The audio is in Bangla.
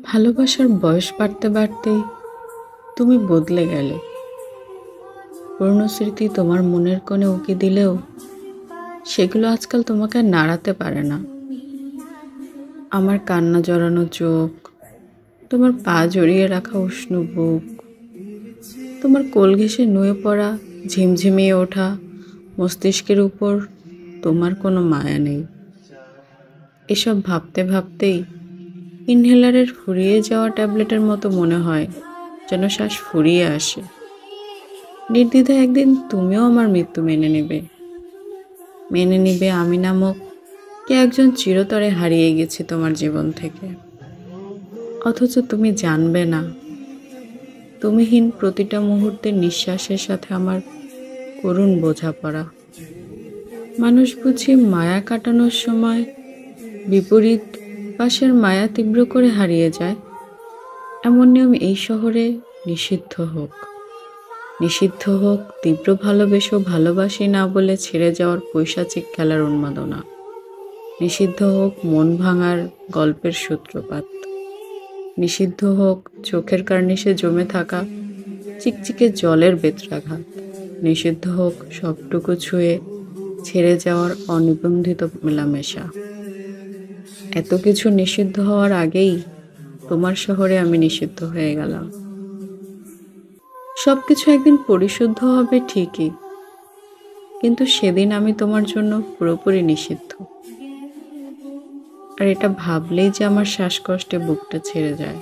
ভালোবাসার বয়স বাড়তে বাড়তেই তুমি বদলে গেলে। পুরনো স্মৃতি তোমার মনের কোণে উকি দিলেও সেগুলো আজকাল তোমাকে আর নাড়াতে পারে না। আমার কান্না জড়ানো চোখ, তোমার পা জড়িয়ে রাখা উষ্ণ বুক, তোমার কোল ঘেঁষে নুয়ে পড়া, ঝিমঝিমিয়ে ওঠা মস্তিষ্কের উপর তোমার কোনো মায়া নেই। এসব ভাবতে ভাবতেই ইনহেলারের ফুরিয়ে যাওয়া ট্যাবলেটের মতো মনে হয়, যেন শ্বাস ফুরিয়ে আসে। নির্দ্বিধায় একদিন তুমিও আমার মৃত্যু মেনে নিবে আমি নামক কে একজন চিরতরে হারিয়ে গেছি তোমার জীবন থেকে। অথচ তুমি জানবে না, তুমিহীন প্রতিটা মুহূর্তের নিঃশ্বাসের সাথে আমার করুণ বোঝাপড়া। মানুষ বুঝি মায়া কাটানোর সময় বিপরীত পাশের মায়া তীব্র করে হারিয়ে যায়। এমন নিয়ম এই শহরে নিষিদ্ধ হোক। নিষিদ্ধ হোক তীব্র ভালোবেসেও ভালোবাসি না বলে ছেড়ে যাওয়ার পৈশাচিক খেলার উন্মাদনা। নিষিদ্ধ হোক মন ভাঙার গল্পের সূত্রপাত। নিষিদ্ধ হোক চোখের কার্নিশে জমে থাকা চিকচিকে জলের বেত্রাঘাত। নিষিদ্ধ হোক সবটুকু ছুঁয়ে ছেড়ে যাওয়ার অনিবন্ধিত মেলামেশা। এত কিছু নিষিদ্ধ হওয়ার আগেই তোমার শহরে আমি নিষিদ্ধ হয়ে গেলাম। সবকিছু একদিন পরিশুদ্ধ হবে ঠিকই, কিন্তু সেদিন আমি তোমার জন্য পুরোপুরি নিষিদ্ধ। আর এটা ভাবলেই যে আমার শ্বাসকষ্টে বুকটা ছেড়ে যায়।